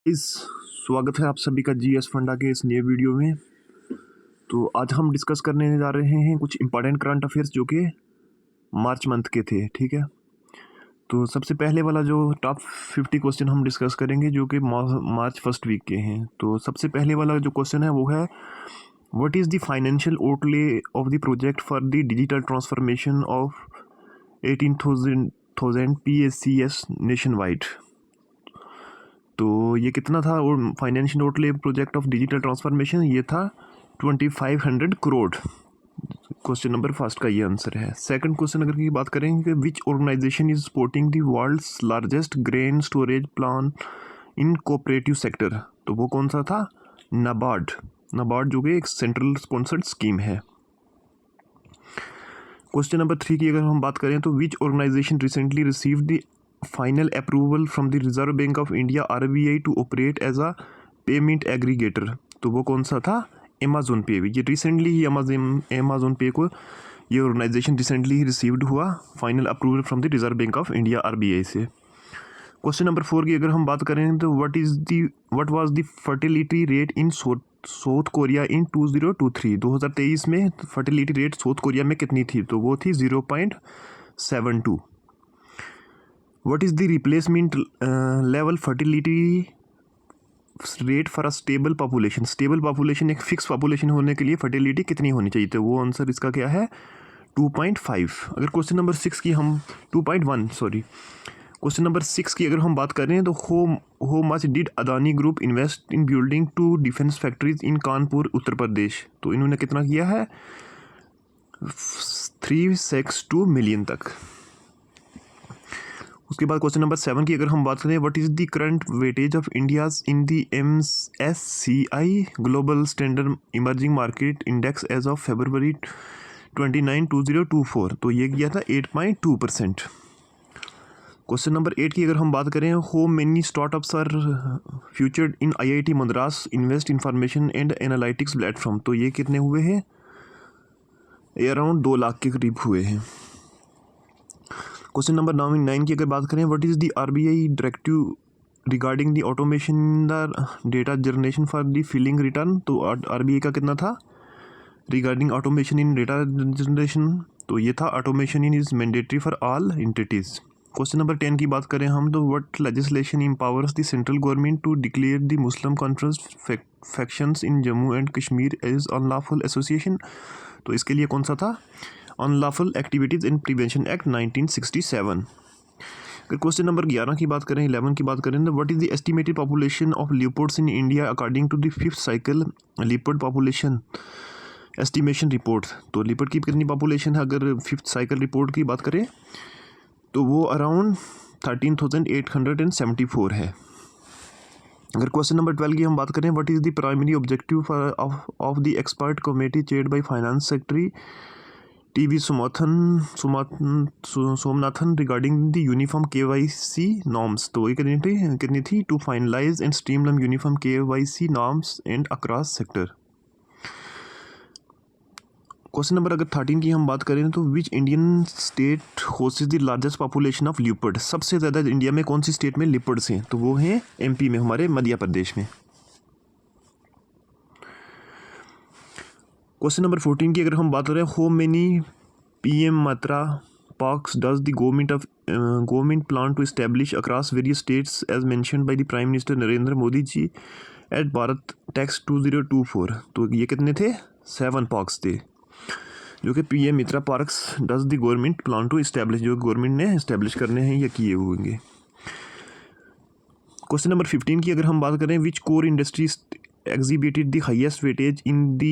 इस स्वागत है आप सभी का जीएस फंडा के इस नए वीडियो में। तो आज हम डिस्कस करने जा रहे हैं कुछ इंपॉर्टेंट करंट अफेयर्स जो कि मार्च मंथ के थे। ठीक है, तो सबसे पहले वाला जो टॉप 50 क्वेश्चन हम डिस्कस करेंगे जो कि मार्च फर्स्ट वीक के हैं। तो सबसे पहले वाला जो क्वेश्चन है वो है what is the financial outlay of the project for the digital transformation of 18,000 PSCS nation wide. तो ये कितना था और financial outlay project of digital transformation ये था 2500 करोड़। क्वेश्चन नंबर फर्स्ट का ये आंसर है। सेकंड क्वेश्चन अगर की बात करें कि which organisation is supporting the world's largest grain storage plan in cooperative sector, तो वो कौन सा था? नाबार्ड। नाबार्ड जो कि एक सेंट्रल स्पॉन्सर्ड स्कीम है। क्वेश्चन नंबर 3 की अगर हम बात करें तो which organisation recently received the final approval from the reserve bank of India RBI to operate as a payment aggregator, तो वो कौन सा था? अमेजोन पे। ये रिसेंटली ही अमेजोन पे को ये ऑर्गेनाइजेशन रिसेंटली ही रिसीव्ड हुआ final approval from the reserve bank of India RBI से। क्वेश्चन नंबर 4 की अगर हम बात करें तो what was the fertility rate in South Korea in 2023 में फर्टिलिटी रेट साउथ कोरिया में कितनी थी? तो वो थी 0.72। What is the replacement level fertility rate for a stable population? Stable population एक फिक्स पॉपुलेशन होने के लिए फर्टिलिटी कितनी होनी चाहिए? तो वो आंसर इसका क्या है? 2.5। अगर क्वेश्चन नंबर 6 की हम 2.1 सॉरी क्वेश्चन नंबर 6 की अगर हम बात करें तो how much did Adani group invest in building 2 defence factories in Kanpur Uttar Pradesh, तो इन्होंने कितना किया है? 362 मिलियन तक। उसके बाद क्वेश्चन नंबर 7 की अगर हम बात करें what is the current weightage of India's in the MSCI global standard emerging market index as of February 29, 2024, तो ये किया था 8.2%। क्वेश्चन नंबर 8 की अगर हम बात करें how many startups are featured in IIT Madras invest information and analytics platform, तो ये कितने हुए हैं? ये अराउंड 2 लाख के करीब हुए हैं। क्वेश्चन नंबर 9 की अगर बात करें what is the RBI directive regarding the automation the data generation for the filling return, तो RBI का कितना था regarding automation in data generation? तो ये था automation in is mandatory for all entities. Question number 10 की बात करें हम तो what legislation empowers the central government to declare the Muslim Conference factions in Jammu and Kashmir as unlawful association, तो इसके लिए कौन सा था? अनलॉफुल एक्टिविटीज़ इन प्रिवेंशन एक्ट 1967। अगर क्वेश्चन नंबर 11 की बात करें 11 की बात करें तो what is the estimated population of leopards in India according to the 5th cycle leopard population estimation report, तो लियोपर्ड की कितनी पॉपुलेशन है अगर 5th साइकिल रिपोर्ट की बात करें तो वो अराउंड 13,874 है। अगर क्वेश्चन नंबर 12 की हम बात करें what is the primary objective of the expert committee chaired by finance secretary TV Somanathan regarding the uniform KYC norms, तो ये कितनी थी? To finalise and streamline uniform KYC norms and across sector. Question number अगर 13 की हम बात करें तो which Indian state hosts the largest population of leopard? सबसे ज़्यादा इंडिया में कौन सी स्टेट में लियोपर्ड्स हैं? तो वो हैं MP में, हमारे मध्य प्रदेश में। क्वेश्चन नंबर 14 की अगर हम बात करें how many PM Mitra parks does the government plan to establish across various states as mentioned by the prime minister Narendra Modi ji at Bharat Tex 2024, तो ये कितने थे? 7 पार्क्स थे जो कि PM Mitra parks does the government plan to establish, जो गवर्नमेंट ने establish करने हैं या किए होंगे। क्वेश्चन नंबर 15 की अगर हम बात करें which core industries exhibited the highest weightage in the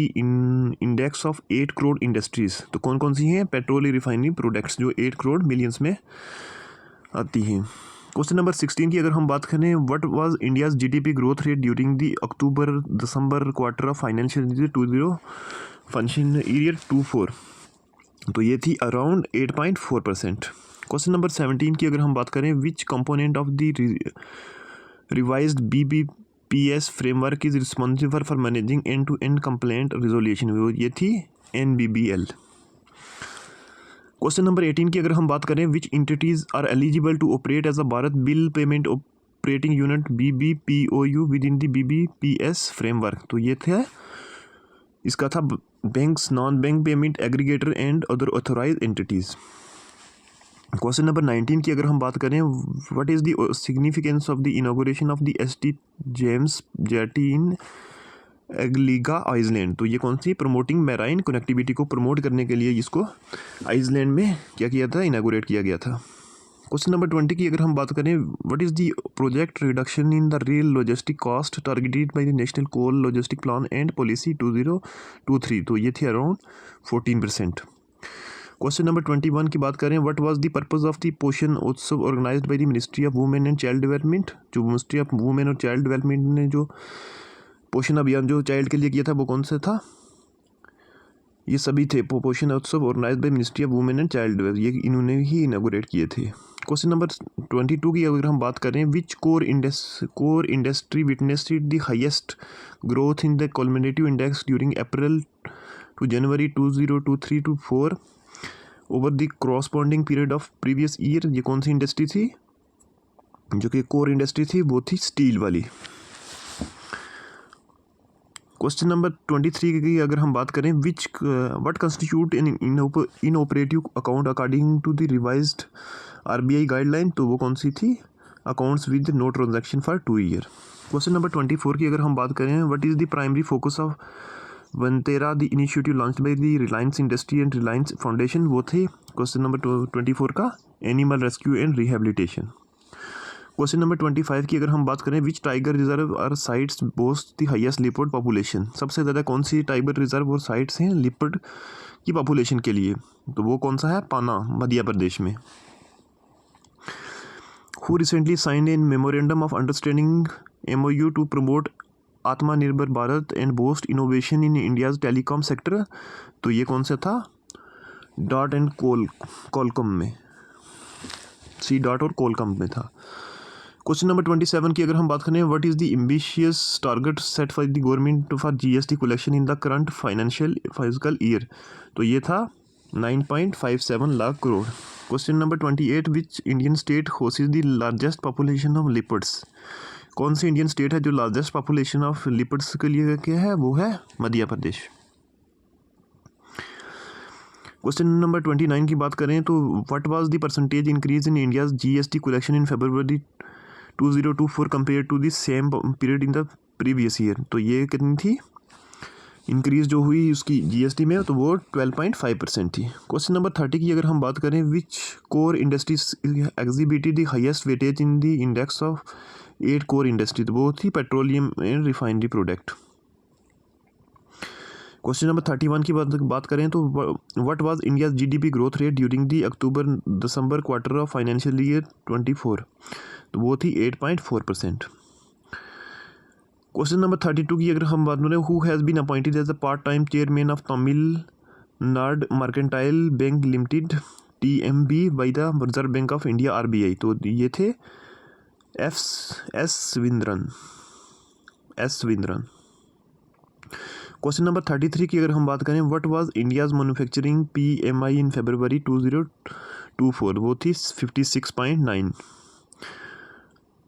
index of 8 core industries, तो कौन कौन सी हैं? पेट्रोल रिफाइनरी प्रोडक्ट्स जो 8 करोड़ मिलियंस में आती हैं। क्वेश्चन नंबर 16 की अगर हम बात करें what was India's GDP growth rate during the October December quarter of financial year 24, तो ये थी अराउंड 8.4%। क्वेश्चन नंबर 17 की अगर हम बात करें which component of the revised BBPS framework is responsible for managing end to end complaint resolution, ये थी NBBL। क्वेश्चन नंबर 18 की अगर हम बात करें which entities are eligible to operate as a Bharat bill payment operating unit BBPOU within the BBPS framework. तो ये था इसका था banks, non bank payment aggregator and other authorised entities. Question number 19 की अगर हम बात करें, what is the significance of the inauguration of the ST James jetty in Agalega island. तो ये कौन सी, प्रमोटिंग मैराइन कनेक्टिविटी को प्रमोट करने के लिए इसको आइसलैंड में क्या किया था, इनागोरेट किया गया था। क्वेश्चन नंबर 20 की अगर हम बात करें, what is the project reduction in the rail logistic cost targeted by the national coal logistic plan and policy 2023। तो ये थी अराउंड 14%। क्वेश्चन नंबर 21 की बात करें, what was the purpose of the Poshan Utsav organised by the ministry of women and child development. जो ministry of women और child development ने जो पोषण अभियान जो चाइल्ड के लिए किया था वो कौन सा था, ये सभी थे Poshan Utsav organised by ministry of women and child development, ये इन्होंने ही इनॉग्रेट किए थे। क्वेश्चन नंबर 22 की अगर हम बात करें, which core industry witnessed the highest growth in the cumulative index during April to January 2023 to 4 over the corresponding period of previous year. ये कौन सी इंडस्ट्री थी, जो कि कोर इंडस्ट्री थी, वो थी स्टील वाली। क्वेश्चन नंबर 23 की अगर हम बात करें, what constitute inoperative account according to the revised RBI guideline. तो वो कौन सी थी, accounts with no transaction for 2 year. Question number 24 की अगर हम बात करें, what is the primary focus of Vantara the initiative launched by the Reliance industry and Reliance foundation. वो थे क्वेश्चन नंबर 24 का animal rescue and rehabilitation. Question number 25 की अगर हम बात करें, विच टाइगर रिजर्व और sites boast the highest leopard population. सबसे ज़्यादा कौन सी टाइगर रिजर्व और साइट्स हैं लिपर्ड की पॉपुलेशन के लिए। तो वो कौन सा है, पाना, मध्य प्रदेश में। Who recently signed in memorandum of understanding MOU to promote Aatmanirbhar Bharat and boost innovation in India's telecom sector. तो ये कौन सा था, डॉट एंड कॉलकॉम में, सी डॉट और कॉलकॉम में था। क्वेश्चन नंबर 27 की अगर हम बात करें, what is the ambitious target set for the government for GST collection in the current financial physical year. तो ये था 9.57 lakh crore. Question number 28, which Indian state hostess the largest population of leopards. कौन सी Indian state है जो largest population of leopards के लिए क्या है, वो है मध्य प्रदेश। क्वेश्चन नंबर 29 की बात करें तो, what was the percentage increase in India's GST collection in February 2024 compare to the same period in the previous year. तो ये कितनी थी इंक्रीज जो हुई उसकी GST में, तो वो 12.5% थी। क्वेश्चन नंबर 30 की अगर हम बात करें, which core industries exhibited the highest weightage in the index of 8 core industry. तो वो थी petroleum and refinery product. Question number 31 की बात करें तो, what was India GDP growth rate during the October December quarter of financial year 24। तो वो थी 8.4%। क्वेश्चन नंबर 32 की अगर हम बात करें, who has been appointed as the part time chairman of Tamil Nadu mercantile bank limited TMB by the reserve bank of India RBI। तो ये थे S विंद्रन। क्वेश्चन नंबर 33 की अगर हम बात करें, what was India's manufacturing PMI in February 2024। वो थी 56.9।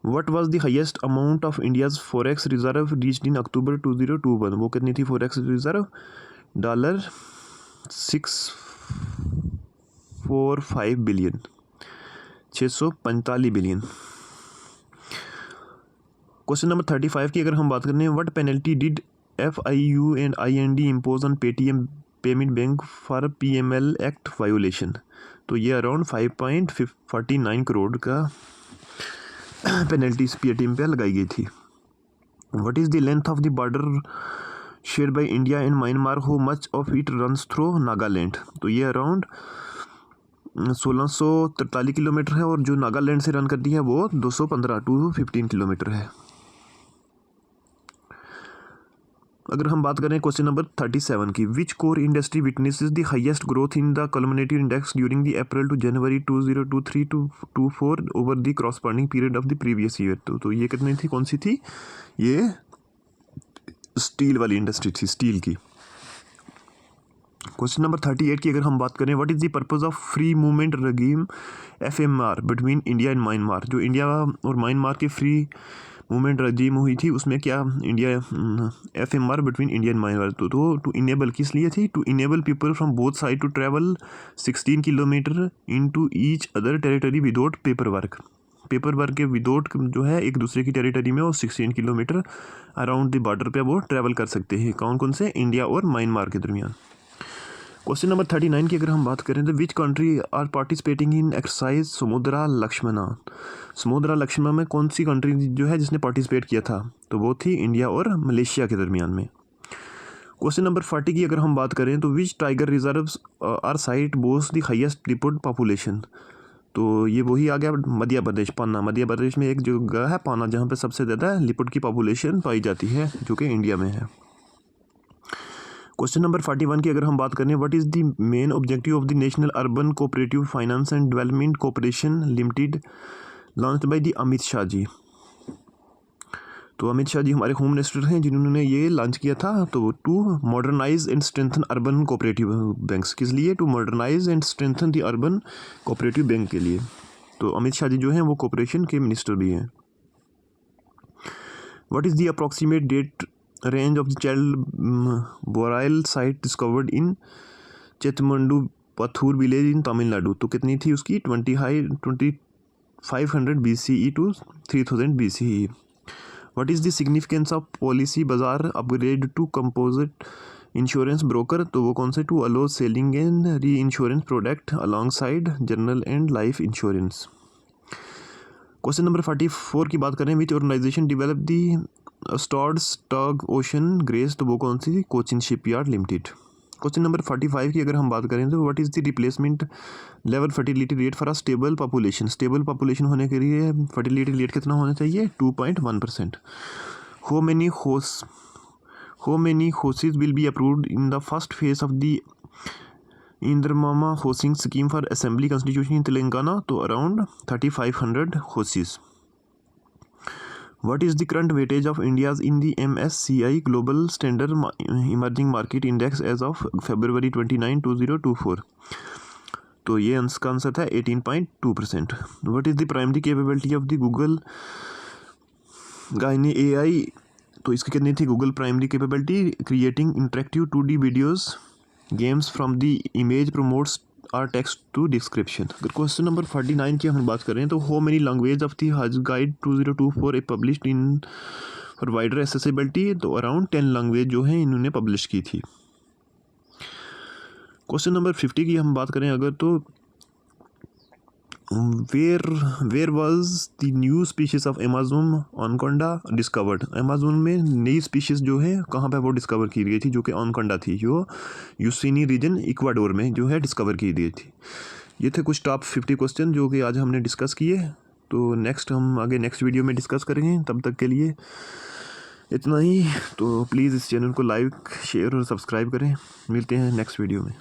What was the highest amount of India's forex reserve reached in October 2021। वो कितनी थी forex reserve, $645 billion, 645 billion. Question number 35 की अगर हम बात करें, what penalty did FIU and IND impose on Paytm payment bank for PML act violation. तो ये अराउंड 5.49 करोड़ का पेनल्टी पेटीएम पे लगाई गई थी। What is the length of the border share by India and Myanmar, how much of it runs through Nagaland. तो ये around 1643 kilometre है, और जो नागालैंड से रन करती है वो 215 to 15 किलोमीटर है। अगर हम बात करें क्वेश्चन नंबर 37 की, which core industry witnesses the highest growth in the cumulative index during the April to January 2023 to 24 over the corresponding period of the previous year. तो ये कितनी थी, कौन सी थी, ये स्टील वाली इंडस्ट्री थी, स्टील की। क्वेश्चन नंबर 38 की अगर हम बात करें, what is the purpose of free movement regime FMR between India and Myanmar. जो इंडिया और म्यांमार की फ्री मूवमेंट रजीम हुई थी उसमें क्या India FMR between India and Myanmar तो टू इनेबल किस लिए थी, to enable people from both side to travel 16 kilometre into each other territory without paper work के विदाउट जो है एक दूसरे की टेरिटरी में वो 16 किलोमीटर अराउंड द बॉर्डर पे वो ट्रैवल कर सकते हैं। कौन कौन से, इंडिया और म्यांमार के दरमियान। क्वेश्चन नंबर 39 की अगर हम बात करें तो which country are participating in exercise Samudra Laksamana. समुद्रा लक्ष्मणा में कौन सी कंट्री जो है जिसने पार्टिसिपेट किया था, तो वो थी इंडिया और मलेशिया के दरमियान में। क्वेश्चन नंबर 40 की अगर हम बात करें तो which tiger reserves are said boast the highest leopard population. तो ये वही आ गया मध्य प्रदेश, पाना। मध्य प्रदेश में एक जगह है पाना जहाँ पे सबसे ज़्यादा लिपर्ड की पॉपुलेशन पाई जाती है जो कि इंडिया में है। क्वेश्चन नंबर 41 की अगर हम बात करें, what is the main objective of the national urban cooperative finance and development corporation limited launched by the Amit Shah ji. तो अमित शाह जी हमारे होम मिनिस्टर हैं जिन्होंने ये लॉन्च किया था, तो to modernise and strengthen urban cooperative banks. किस लिए, to modernise and strengthen the urban cooperative bank के लिए। तो अमित शाह जी जो हैं वो कॉर्पोरेशन के मिनिस्टर भी हैं। What is the approximate date range of the child burial site discovered in Chetmandu Pathur village in Tamil Nadu. तो कितनी थी उसकी, 2500 BCE to 3000 BCE। What is the significance of policy Bazaar upgrade to composite insurance broker. तो वो कौन से, to allow selling and reinsurance product alongside general and life insurance. Question number 44 की बात करें, which organisation develop the स्टॉर्ड्स tug Ocean Grace. तो वो कौन सी थी, Cochin shipyard limited. Question number 45 की अगर हम बात करें तो what is the replacement level fertility rate for a stable population. Stable population होने के लिए फर्टिलिटी रेट कितना होना चाहिए, 2.1%। How many houses will be approved in the first phase of the Indiramma housing scheme for assembly constitution in Telangana. तो around 3500 houses. What is the current weightage of India's in the MSCI Global Standard Emerging Market Index as of February 29, 2024? तो ये इसका answer था 18.2%। What is the primary capability of the Google Gyne AI? तो इसकी कितनी थी Google primary capability, creating interactive 2D videos games from the image prompts or text to description. अगर question number 49 की हम बात करें तो how many language of the Haj guide 2024 are published in for wider accessibility. तो अराउंड 10 लैंग्वेज जो है इन्होंने पब्लिश की थी। क्वेश्चन नंबर 50 की हम बात करें अगर तो where was the new species of Amazon anaconda discovered. Amazon में नई स्पीशीज़ जो है कहाँ पे वो डिस्कवर की गई थी, जो कि ऑनकोंडा थी, जो यूसिनी रीजन इक्वाडोर में जो है डिस्कवर की गई थी। ये थे कुछ टॉप 50 क्वेश्चन जो कि आज हमने डिस्कस किए। तो हम आगे नेक्स्ट वीडियो में डिस्कस करेंगे। तब तक के लिए इतना ही। तो प्लीज़ इस चैनल को लाइक शेयर और सब्सक्राइब करें। मिलते हैं नेक्स्ट वीडियो में।